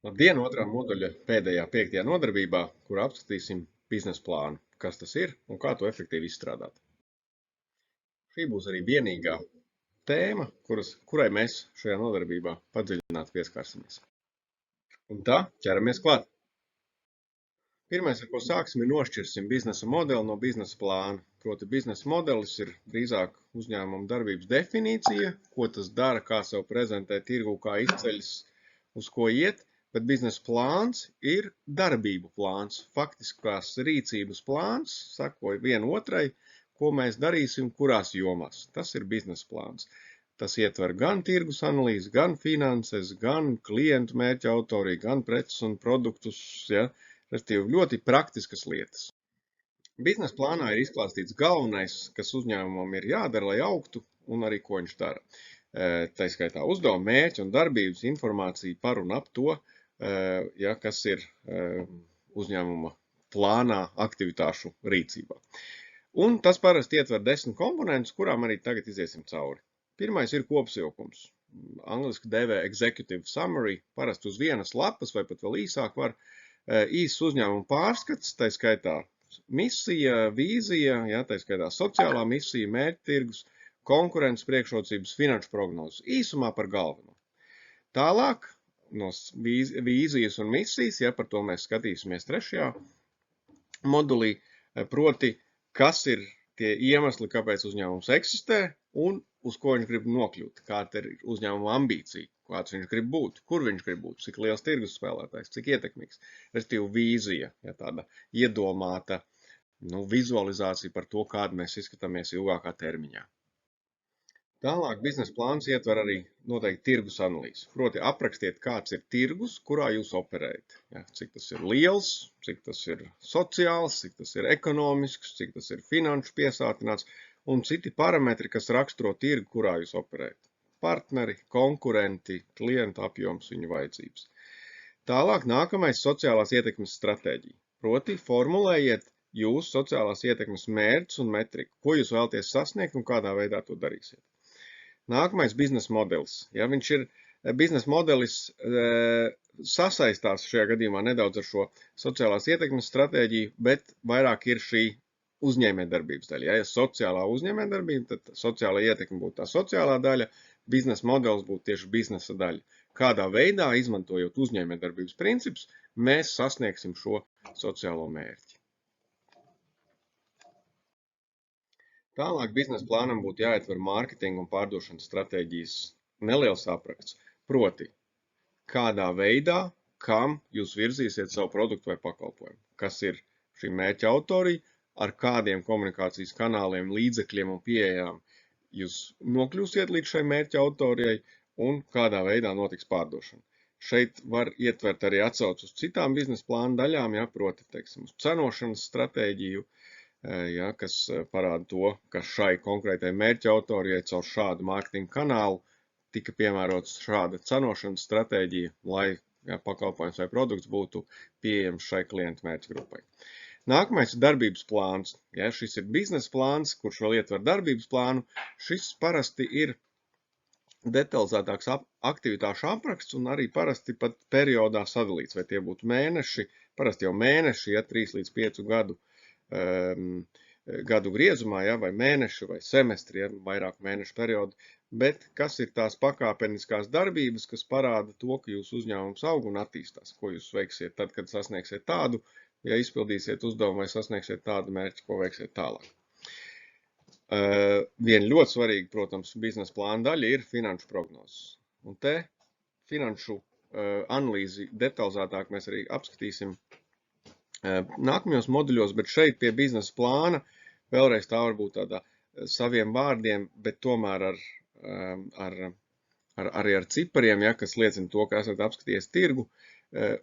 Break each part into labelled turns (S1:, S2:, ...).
S1: Labdien, otrā moduļa pēdējā 5. nodarbībā, kur apskatīsim biznesa plānu, kas tas ir un kā to efektīvi izstrādāt. Šī būs arī vienīgā tēma, kurai mēs šajā nodarbībā padziļināti pieskarsimies. Un tā, ķeramies klāt. Pirmais, ar ko sāksim, ir nošķirsim biznesa modeli no biznesa plāna. Proti, biznesa modelis ir drīzāk uzņēmuma darbības definīcija, ko tas dara, kā sev prezentē tirgu, kā izceļas, uz ko iet, bet biznesa plāns ir darbību plāns, faktiskās rīcības plāns, sakoja viena otrai, ko mēs darīsim, kurās jomās. Tas ir biznesa plāns. Tas ietver gan tirgus analīzi, gan finanses, gan klientu mērķa autoriju, gan preces un produktus, ja, respektīvi ļoti praktiskas lietas. Biznesa plānā ir izklāstīts galvenais, kas uzņēmumam ir jādara, lai augtu, un arī ko viņš dara. Tā skaitā uzdevuma, mērķi un darbības informācija par un ap to, ja, kas ir uzņēmuma plānā aktivitāšu rīcībā. Un tas parasti ietver 10 komponentus, kurām arī tagad iziesim cauri. Pirmais ir kopsavilkums. Angliski dēvē executive summary, parasti uz vienas lapas vai pat vēl īsāk var. Īsts uzņēmuma pārskats, tā skaitā misija, vīzija, ja, tā skaitā sociālā misija, mērķtirgus, konkurences priekšrocības, finanšu prognozes. Īsumā par galveno. Tālāk no vīzijas un misijas, ja, par to mēs skatīsimies 3. modulī, proti, kas ir tie iemesli, kāpēc uzņēmums eksistē un uz ko viņš grib nokļūt, kāda ir uzņēmuma ambīcija, kāds viņš grib būt, kur viņš grib būt, cik liels tirgus spēlētājs, cik ietekmīgs, respektīvi vīzija, ja, tāda iedomāta vizualizācija par to, kāda mēs izskatāmies ilgākā termiņā. Tālāk biznesa plāns ietver arī noteikti tirgus analīzi. Proti aprakstiet, kāds ir tirgus, kurā jūs operējat. Ja, cik tas ir liels, cik tas ir sociāls, cik tas ir ekonomisks, cik tas ir finanšu piesātināts un citi parametri, kas raksturo tirgu, kurā jūs operējat. Partneri, konkurenti, klientu apjoms, viņu vajadzības. Tālāk nākamais sociālās ietekmes stratēģija. Proti formulējiet jūsu sociālās ietekmes mērķus un metriku, ko jūs vēlaties sasniegt un kādā veidā to darīsiet. Nākamais biznesa modelis. Ja, viņš ir biznesa modelis sasaistās šajā gadījumā nedaudz ar šo sociālās ietekmes stratēģiju, bet vairāk ir šī uzņēmējdarbības daļa. Ja sociālā uzņēmējdarbība, tad sociālā ietekme būtu tā sociālā daļa, biznesa modelis būtu tieši biznesa daļa. Kādā veidā, izmantojot uzņēmējdarbības principus, mēs sasniegsim šo sociālo mērķi. Tālāk biznesa plānam būtu jāietver mārketinga un pārdošanas stratēģijas neliels apraksts. Proti, kādā veidā, kam jūs virzīsiet savu produktu vai pakalpojumu. Kas ir šī mērķa autorija, ar kādiem komunikācijas kanāliem, līdzekļiem un pieejām jūs nokļūsiet līdz šai mērķa autorijai un kādā veidā notiks pārdošana. Šeit var ietvert arī atsauci uz citām biznesa plāna daļām, ja, proti, teiksim, uz cenošanas stratēģiju, ja, kas parāda to, ka šai konkrētai mērķa autorijai caur šādu mārketinga kanālu tika piemērots šāda cenošanas stratēģija, lai pakalpojums vai produkts būtu pieejams šai klientu mērķa grupai. Nākamais ir darbības plāns. Ja, šis ir biznesa plāns, kurš vēl ietver darbības plānu. Šis parasti ir detalizētāks aktivitāšu apraksts un arī parasti pat periodā sadalīts, vai tie būtu mēneši, parasti jau mēneši, ja 3 līdz 5 gadu griezumā, ja, vai mēneši, vai semestri, ja, vairāk mēnešu periodu, bet kas ir tās pakāpeniskās darbības, kas parāda to, ka jūsu uzņēmums aug un attīstās, ko jūs veiksiet tad, kad sasniegsiet tādu, ja izpildīsiet uzdevumu vai sasniegsiet tādu mērķi, ko veiksiet tālāk. Viena ļoti svarīga, protams, biznesa plāna daļa ir finanšu prognozes. Un te finanšu analīzi detalizētāk mēs arī apskatīsim nākamajos moduļos, bet šeit pie biznesa plāna vēlreiz tā varbūt tādā saviem vārdiem, bet tomēr arī ar cipariem, ja, kas liecina to, ka esat apskatījies tirgu,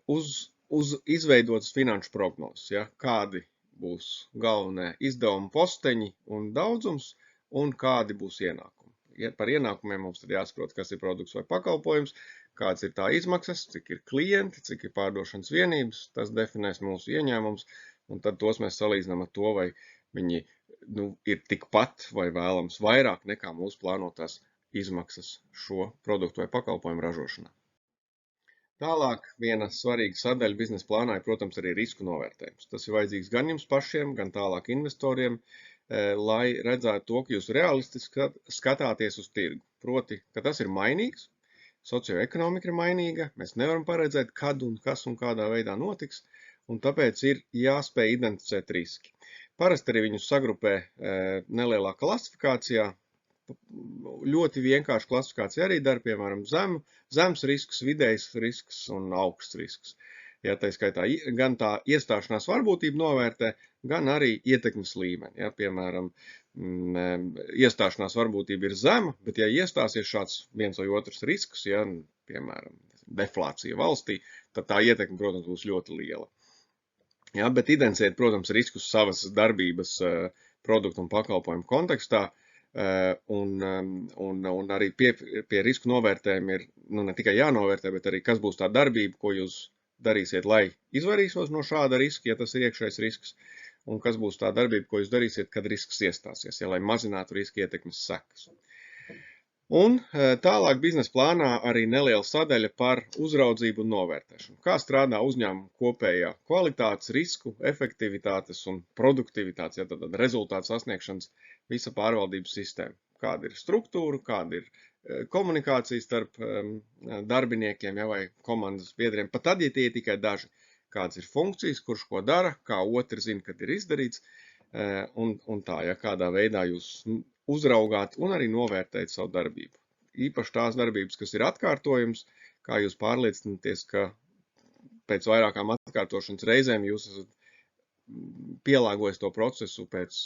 S1: uz izveidotas finanšu prognozes, ja, kādi būs galvenie izdevuma posteņi un daudzums, un kādi būs ienākumi. Ja par ienākumiem mums tad jāsaprot, kas ir produkts vai pakalpojums, kāds ir tā izmaksas, cik ir klienti, cik ir pārdošanas vienības, tas definēs mūsu ieņēmums, un tad tos mēs salīdzinām ar to, vai viņi ir tikpat vai vēlams vairāk nekā mūsu plānotās izmaksas šo produktu vai pakalpojumu ražošanā. Tālāk viena svarīga sadaļa biznesa plānā ir, protams, arī risku novērtējums. Tas ir vajadzīgs gan jums pašiem, gan tālāk investoriem, lai redzētu to, ka jūs realistiski skatāties uz tirgu. Proti, ka tas ir mainīgs, socioekonomika ir mainīga, mēs nevaram paredzēt, kad un kas un kādā veidā notiks, un tāpēc ir jāspēj identificēt riski. Parasti arī viņus sagrupē nelielā klasifikācijā. Ļoti vienkārši klasifikācija arī dara, piemēram, zems risks, vidējs risks un augsts risks. Ja, tā skaitā gan tā iestāšanās varbūtību novērtē, gan arī ietekmes līmeni. Ja, piemēram, iestāšanās varbūtība ir zema, bet ja iestāsies šāds viens vai otrs risks, ja, piemēram, deflācija valstī, tad tā ietekme, protams, būs ļoti liela. Ja, bet identificēt, protams, riskus savas darbības produktu un pakalpojumu kontekstā, un arī pie risku novērtējuma ir ne tikai jānovērtē, bet arī kas būs tā darbība, ko jūs darīsiet, lai izvairītos no šāda riska, ja tas ir iekšējs risks, un kas būs tā darbība, ko jūs darīsiet, kad risks iestāsies, ja, lai mazinātu riska ietekmes sekas. Un tālāk biznesa plānā arī neliela sadaļa par uzraudzību un novērtēšanu. Kā strādā uzņēmuma kopējā kvalitātes, risku, efektivitātes un produktivitātes, ja tad rezultātu sasniegšanas visa pārvaldības sistēma. Kāda ir struktūra, kāda ir komunikācija starp darbiniekiem, ja, vai komandas biedriem, pat tad, ja tie ir tikai daži. Kādas ir funkcijas, kurš ko dara, kā otri zina, kad ir izdarīts, un tā, ja kādā veidā jūs uzraugāt un arī novērtēt savu darbību. Īpaši tās darbības, kas ir atkārtojums, kā jūs pārliecināties, ka pēc vairākām atkārtošanas reizēm jūs esat pielāgojis to procesu pēc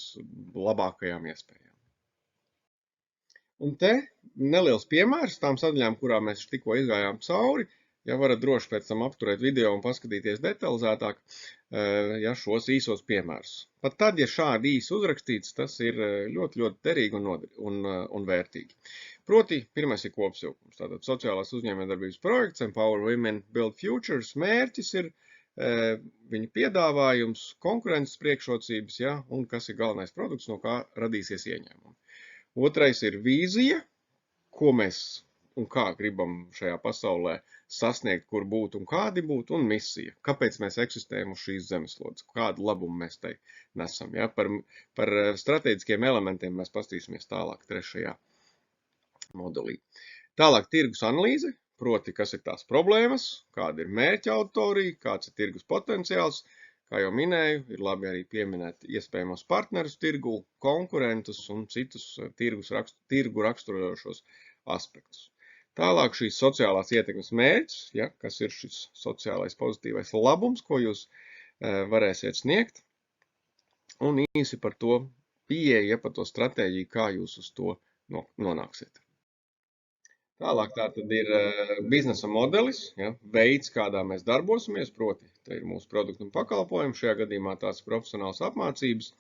S1: labākajām iespējām. Un te neliels piemērs tām sadaļām, kurām mēs tikko izgājām cauri. Ja varat droši pēc tam apturēt video un paskatīties detalizētāk, ja šos īsos piemērus. Pat tad, ja šādi īsi uzrakstīts, tas ir ļoti, ļoti derīgi un vērtīgi. Proti, pirmais ir kopsavilkums. Tātad sociālās uzņēmējdarbības projekts Empower Women Build Futures mērķis ir viņa piedāvājums, konkurences priekšrocības, ja, un kas ir galvenais produkts, no kā radīsies ieņēmumi. Otrais ir vīzija, ko mēs un kā gribam šajā pasaulē sasniegt, kur būt un kādi būt, un misija. Kāpēc mēs eksistējam uz šīs zemeslodes, kādu labumu mēs te nesam. Ja? Par strateģiskiem elementiem mēs pastīsimies tālāk trešajā modelī. Tālāk tirgus analīze, proti, kas ir tās problēmas, kāda ir mērķa autorija, kāds ir tirgus potenciāls. Kā jau minēju, ir labi arī pieminēt iespējamos partnerus tirgu, konkurentus un citus tirgu raksturojošos aspektus. Tālāk šīs sociālās ietekmes mērķis, ja, kas ir šis sociālais pozitīvais labums, ko jūs varēsiet sniegt, un īsi par to pieeja, par to stratēģiju, kā jūs uz to nonāksiet. Tālāk tā tad ir biznesa modelis, ja, veids, kādā mēs darbosimies, proti, te ir mūsu produktu un pakalpojumi, šajā gadījumā tās profesionāls apmācības,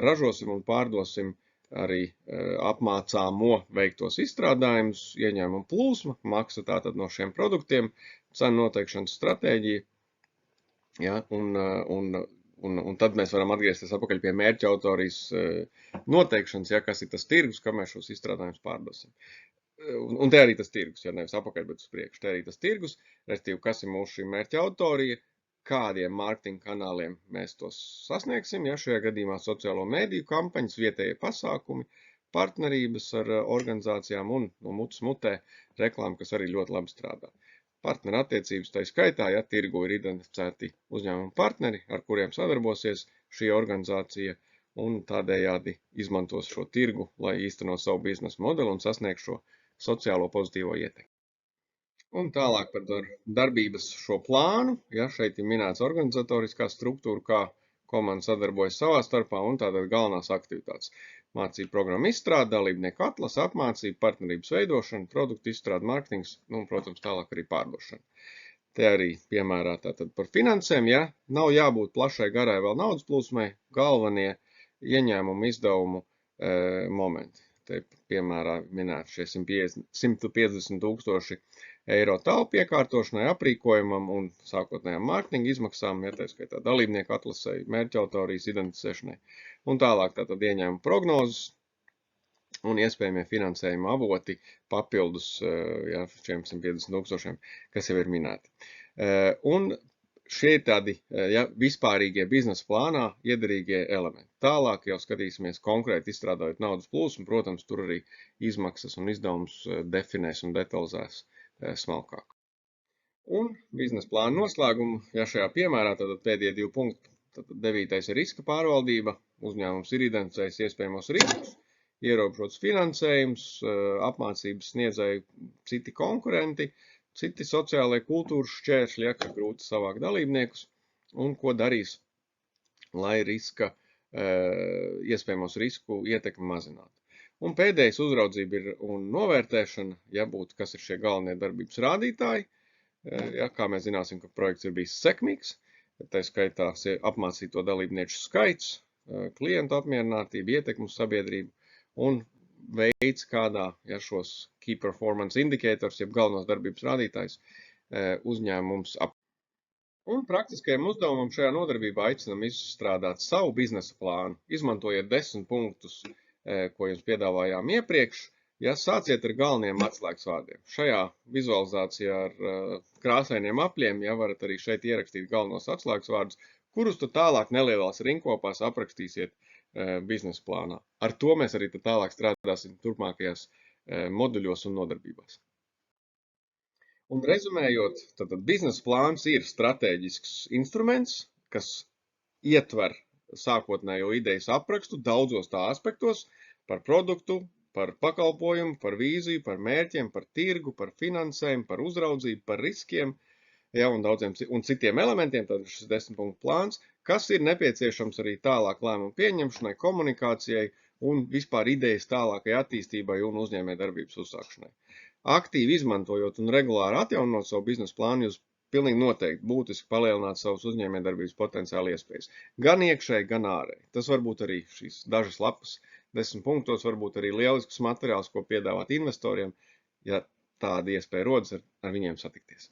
S1: ražosim un pārdosim arī apmācāmo veiktos izstrādājumus, ieņēmumu plūsma, maksa tātad no šiem produktiem, cenu noteikšanas stratēģija, ja, un tad mēs varam atgriezties atpakaļ pie mērķa autorijas noteikšanas, ja, kas ir tas tirgus, kā mēs šos izstrādājumus pārdosim. Un te arī tas tirgus, ja nevis apakaļ, bet uz priekšu, te arī tas tirgus, respektīvi, kas ir mūsu šī mērķa autorija, kādiem mārketinga kanāliem mēs tos sasniegsim, ja šajā gadījumā sociālo mediju kampaņas, vietējie pasākumi, partnerības ar organizācijām un no mutes mutē reklāma, kas arī ļoti labi strādā. Partneru attiecības tai skaitā, ja tirgu ir identificēti uzņēmumu partneri, ar kuriem sadarbosies šī organizācija un tādējādi izmantos šo tirgu, lai īstenot savu biznesa modeli un sasniegtu šo sociālo pozitīvo ietekmi. Un tālāk par darbības šo plānu, ja šeit ir minēts organizatoriskā struktūra, kā komanda sadarbojas savā starpā un tātad galvenās aktivitātes. Mācību programma izstrāde, dalībnieku atlase, apmācība, partnerības veidošana, produktu izstrāde, mārketings, un, protams, tālāk arī pārdošana. Te arī piemērā tātad par finansēm, ja nav jābūt plašai garai vēl naudas plūsmai, galvenie ieņēmumu izdevumu momenti. Te piemērā minēt šie 150 000 eiro taupu iekārtošanai, aprīkojumam un sākotnējām mārketinga izmaksām, ja tā skaitā dalībnieku atlasēji, mērķa autorijas identificēšanai. Un tālāk tātad ieņēmuma prognozes, un iespējamie finansējuma avoti papildus šiem 150 tūkstošiem, kas jau ir minēti. Un šie ir tādi vispārīgie biznesa plānā iederīgie elementi. Tālāk jau skatīsimies konkrēti izstrādājot naudas plūsmu, protams, tur arī izmaksas un izdevumus definēs un detalizēs smalkāk. Un biznesa plāna noslēgumu, šajā piemērā tad pēdējie 2 punkti, tad 9. ir riska pārvaldība, uzņēmums ir identificējis iespējamos riskus, ierobežots finansējums, apmācības sniedzēji citi konkurenti, citi sociālai kultūras šķēršļi, kas grūti savākt dalībniekus, un ko darīs, lai iespējamos risku ietekmi mazinātu. Un pēdējais uzraudzība ir un novērtēšana, kas ir šie galvenie darbības rādītāji. Kā mēs zināsim, ka projekts ir bijis sekmīgs, tā skaitā apmācīto dalībnieku skaits, klientu apmierinātība, ietekmu sabiedrību un veids, kādā šos key performance indicators, jeb galvenos darbības rādītājs, uzņēmums ap. Un praktiskajam uzdevumam šajā nodarbībā aicinam izstrādāt savu biznesa plānu, izmantojiet 10 punktus, ko jums piedāvājām iepriekš. Sāciet ar galveniem atslēgas vārdiem. Šajā vizualizācijā ar krāsainiem apļiem, varat arī šeit ierakstīt galvenos atslēgas vārdus, kurus tad tālāk nelielās rinkopās aprakstīsiet biznesa plānā. Ar to mēs arī tālāk strādāsim turpmākajās moduļos un nodarbībās. Un rezumējot, tad biznesa plāns ir stratēģisks instruments, kas ietver sākotnējo idejas aprakstu daudzos tā aspektos par produktu, par pakalpojumu, par vīziju, par mērķiem, par tirgu, par finansējumu, par uzraudzību, par riskiem, un daudziem citiem elementiem, tad šis 10 punktu plāns, kas ir nepieciešams arī tālāk lēmumu pieņemšanai, komunikācijai un vispār idejas tālākai attīstībai un uzņēmējdarbības uzsākšanai. Aktīvi izmantojot un regulāri atjaunot savu biznesa plānu, jūs pilnīgi noteikti būtiski palielināt savus uzņēmējdarbības potenciāli iespējas. Gan iekšēji, gan ārēji. Tas var būt arī šīs dažas lapas 10 punktos, varbūt arī lielisks materiāls, ko piedāvāt investoriem, ja tāda iespēja rodas ar viņiem satikties.